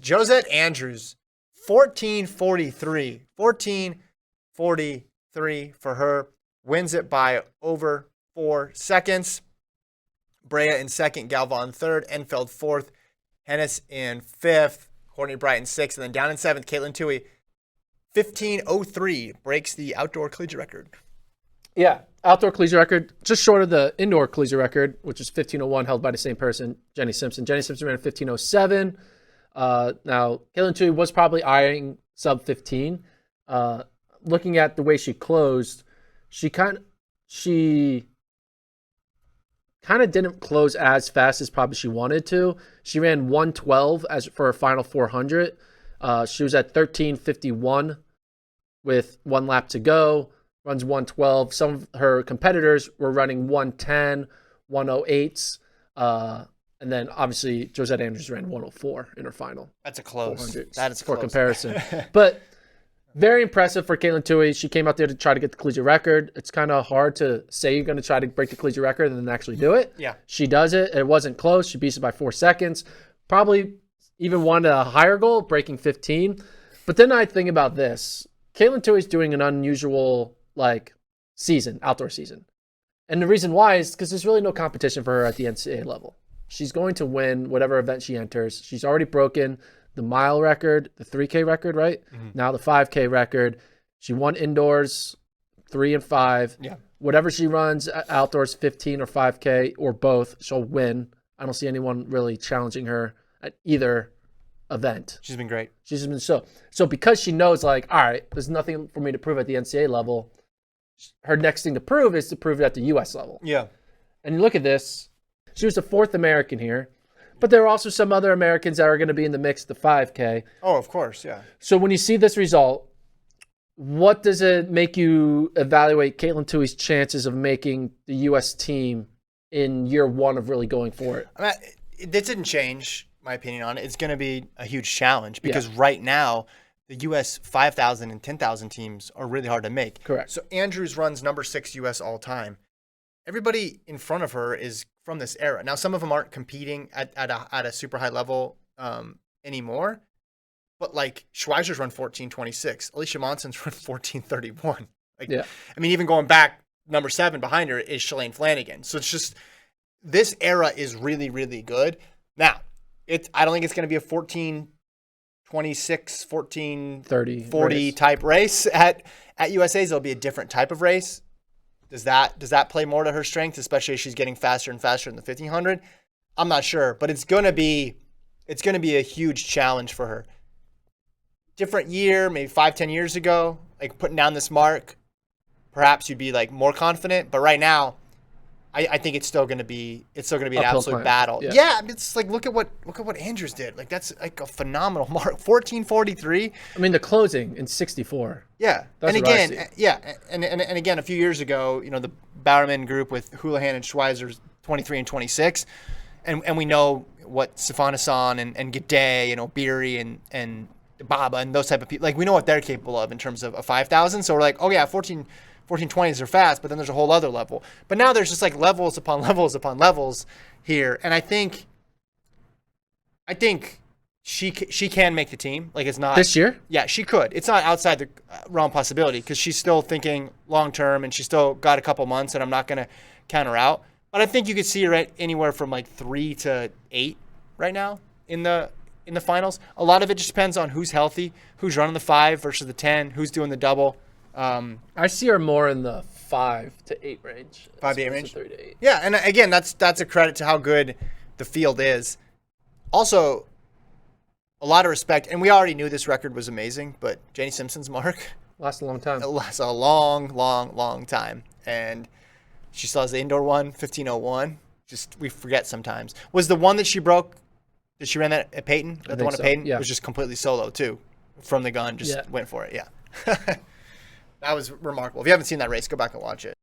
Josette Andrews, 14:43. 14:43 for her. Wins it by over 4 seconds. Brea in second, Galvan third, Enfeld fourth, Hennis in fifth, Courtney Bright in sixth, and then down in seventh, Katelyn Tuohy, 15:03 breaks the outdoor collegiate record. Yeah, outdoor collegiate record, just short of the indoor collegiate record, which is 15:01, held by the same person, Jenny Simpson. Jenny Simpson ran a 15:07. Now, Katelyn Tuohy was probably eyeing sub 15. Looking at the way she closed, she kind of didn't close as fast as probably she wanted to. She ran 1:12 as for her final 400. She was at 13:51 with 1 lap to go. Runs 1:12. Some of her competitors were running 1:10, 1:08s. And then obviously Josette Andrews ran 1:04 in her final. That's a close. 400 That is for close. comparison. But very impressive for Katelyn Tuohy. She came out there to try to get the collegiate record. It's kind of hard to say you're going to try to break the collegiate record and then actually do it. Yeah. She does it. It wasn't close. She beats it by 4 seconds. Probably even wanted a higher goal, breaking 15. But then I think about this. Katelyn Tuohy's doing an unusual season, outdoor season. And the reason why is because there's really no competition for her at the NCAA level. She's going to win whatever event she enters. She's already broken the mile record, the 3K record, right? Mm-hmm. Now the 5K record. She won indoors 3 and 5. Yeah. Whatever she runs outdoors, 15 or 5K or both, she'll win. I don't see anyone really challenging her at either event. She's been great. She's been so because she knows all right, there's nothing for me to prove at the NCAA level. Her next thing to prove is to prove it at the US level. Yeah. And you look at this, she was the 4th American here. But there are also some other Americans that are going to be in the mix at the 5K. Oh, of course, yeah. So when you see this result, what does it make you evaluate Katelyn Tuohy's chances of making the U.S. team in year 1 of really going for it? This didn't change my opinion on it. It's going to be a huge challenge because right now the U.S. 5,000 and 10,000 teams are really hard to make. Correct. So Andrews runs number 6 U.S. all time. Everybody in front of her is from this era. Now, some of them aren't competing at a super high level anymore, but Schweizer's run 14:26. Alicia Monson's run 14:31. I mean, even going back, number 7 behind her is Shalane Flanagan. So it's just this era is really, really good. Now, I don't think it's going to be a 14:26, 14:30, 40 type race at USA's. It'll be a different type of race. Does that play more to her strength, especially as she's getting faster and faster in the 1500? I'm not sure, but it's going to be a huge challenge for her. Different year, maybe 5-10 years ago, putting down this mark, perhaps you'd be more confident. But right now, I think it's still going to be an absolute battle. Yeah, it's look at what Andrews did. That's a phenomenal mark, 14:43. I mean, the closing in 64. Yeah, and again, a few years ago, the Bowerman group with Houlihan and Schweizer's 23 and 26, and we know what Stefanisson and Gaudet, Beery and Baba and those type of people, we know what they're capable of in terms of a 5,000. So we're 1420s are fast, but then there's a whole other level. But now there's just levels upon levels upon levels here, and I think she can make the team. It's not this year. Yeah, she could. It's not outside the realm possibility because she's still thinking long term, and she's still got a couple months, and I'm not going to count her out. But I think you could see her at anywhere from 3 to 8 right now in the finals. A lot of it just depends on who's healthy, who's running the 5 versus the 10, who's doing the double. I see her more in the 5 to 8 range. 5 to 8 range? 3 to 8. Yeah, and again, that's a credit to how good the field is. Also, a lot of respect, and we already knew this record was amazing, but Jenny Simpson's mark lasts a long time. It lasts a long, long, long time. And she still has the indoor one, 15:01. We forget sometimes. Was the one that she broke, did she run that at Peyton? The one at Peyton? Yeah. It was just completely solo, too. From the gun, went for it, yeah. That was remarkable. If you haven't seen that race, go back and watch it.